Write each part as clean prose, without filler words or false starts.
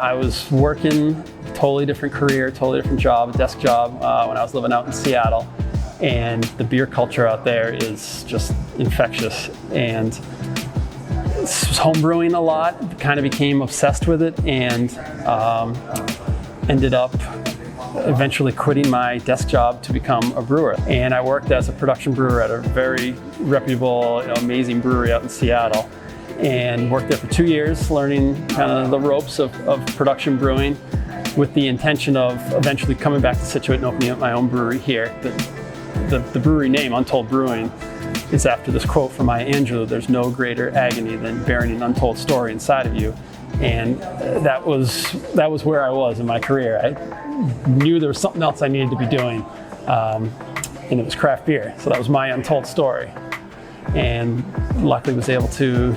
I was working totally different career, totally different job, a desk job when I was living out in Seattle. And the beer culture out there is just infectious. And homebrewing a lot, kind of became obsessed with it, and ended up eventually quitting my desk job to become a brewer. And I worked as a production brewer at a very reputable, amazing brewery out in Seattle. And worked there for 2 years, learning kind of the ropes of production brewing, with the intention of eventually coming back to Scituate and opening up my own brewery here. The brewery name, Untold Brewing, is after this quote from Maya Angelou: "There's no greater agony than bearing an untold story inside of you." And that was where I was in my career. I knew there was something else I needed to be doing, and it was craft beer. So that was my untold story. And luckily was able to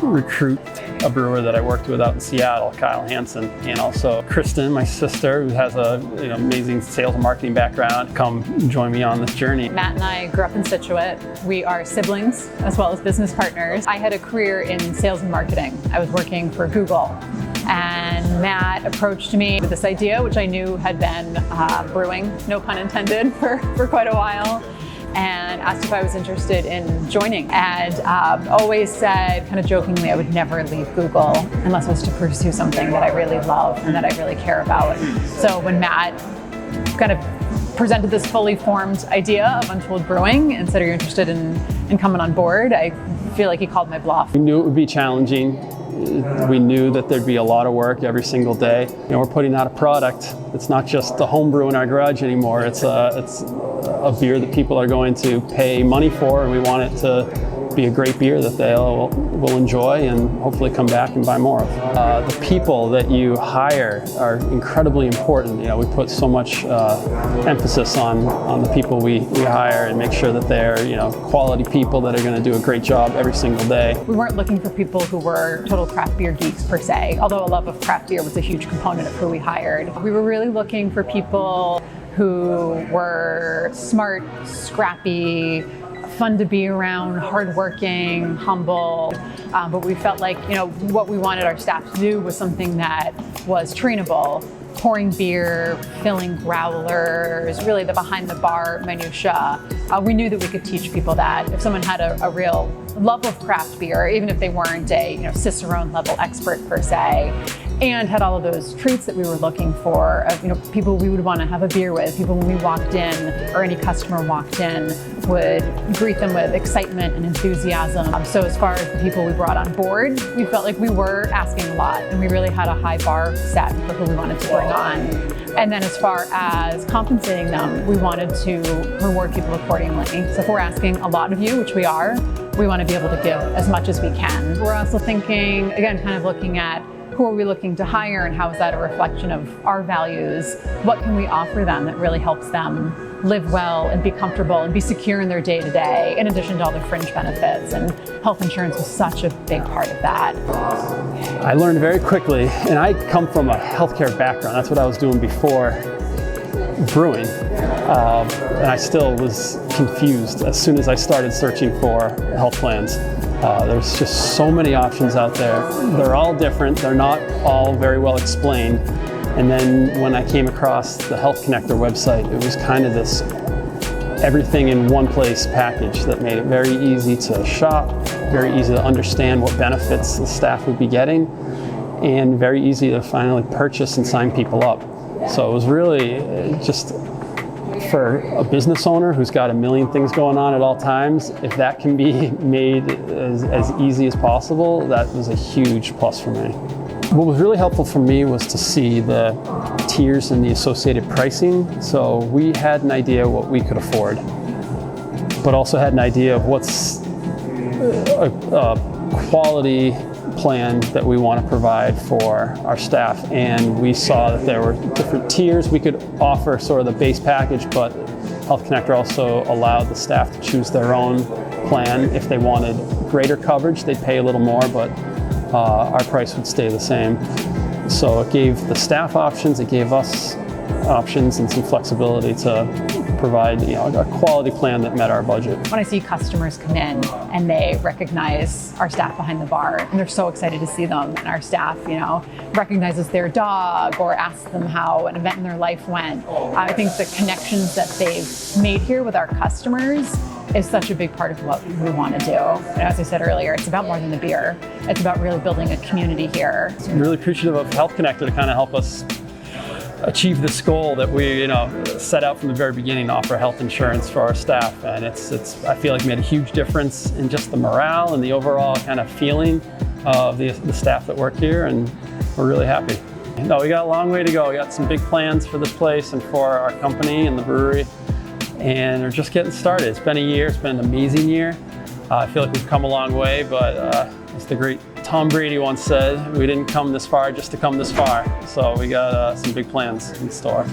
recruit a brewer that I worked with out in Seattle, Kyle Hansen, and also Kristin, my sister, who has a amazing sales and marketing background, come join me on this journey. Matt and I grew up in Scituate. We are siblings as well as business partners. I had a career in sales and marketing. I was working for Google, and Matt approached me with this idea, which I knew had been brewing, no pun intended, for quite a while, and asked if I was interested in joining. And always said, kind of jokingly, I would never leave Google unless it was to pursue something that I really love and that I really care about. So when Matt kind of presented this fully formed idea of Untold Brewing and said, "Are you interested in coming on board?" I feel like he called my bluff. We knew it would be challenging. We knew that there'd be a lot of work every single day. We're putting out a product. It's not just the home brew in our garage anymore. It's a beer that people are going to pay money for, and we want it to be a great beer that they will enjoy and hopefully come back and buy more of. The people that you hire are incredibly important. We put so much emphasis on the people we hire, and make sure that they're quality people that are going to do a great job every single day. We weren't looking for people who were total craft beer geeks per se, although a love of craft beer was a huge component of who we hired. We were really looking for people who were smart, scrappy, fun to be around, hardworking, humble, but we felt like what we wanted our staff to do was something that was trainable. Pouring beer, filling growlers, really the behind the bar minutia. We knew that we could teach people that. If someone had a real love of craft beer, even if they weren't a Cicerone level expert per se, and had all of those traits that we were looking for, of people we would want to have a beer with, people when we walked in, or any customer walked in, would greet them with excitement and enthusiasm. So as far as the people we brought on board, we felt like we were asking a lot, and we really had a high bar set for who we wanted to bring on. And then as far as compensating them, we wanted to reward people accordingly. So if we're asking a lot of you, which we are, we want to be able to give as much as we can. We're also thinking, again, kind of looking at who are we looking to hire, and how is that a reflection of our values? What can we offer them that really helps them live well and be comfortable and be secure in their day-to-day, in addition to all the fringe benefits? And health insurance was such a big part of that. I learned very quickly, and I come from a healthcare background. That's what I was doing before brewing, and I still was confused as soon as I started searching for health plans. There's just so many options out there. They're all different. They're not all very well explained. And then when I came across the Health Connector website, it was kind of this everything in one place package that made it very easy to shop, very easy to understand what benefits the staff would be getting, and very easy to finally purchase and sign people up. So it was really just, for a business owner who's got a million things going on at all times, if that can be made as easy as possible, that was a huge plus for me. What was really helpful for me was to see the tiers and the associated pricing. So we had an idea what we could afford, but also had an idea of what's a quality plan that we want to provide for our staff. And we saw that there were different tiers. We could offer sort of the base package, but Health Connector also allowed the staff to choose their own plan. If they wanted greater coverage, they'd pay a little more, but our price would stay the same. So it gave the staff options, it gave us options and some flexibility to provide a quality plan that met our budget. When I see customers come in and they recognize our staff behind the bar, and they're so excited to see them, and our staff, recognizes their dog or asks them how an event in their life went, I think the connections that they've made here with our customers is such a big part of what we want to do. And as I said earlier, it's about more than the beer. It's about really building a community here. I'm really appreciative of Health Connector to kind of help us achieve this goal that we set out from the very beginning to offer health insurance for our staff. And I feel like made a huge difference in just the morale and the overall kind of feeling of the staff that work here, and we're really happy. No, we got a long way to go. We got some big plans for this place and for our company and the brewery, and we're just getting started. It's been a year, it's been an amazing year. I feel like we've come a long way, but as the great Tom Brady once said, we didn't come this far just to come this far. So we got some big plans in store.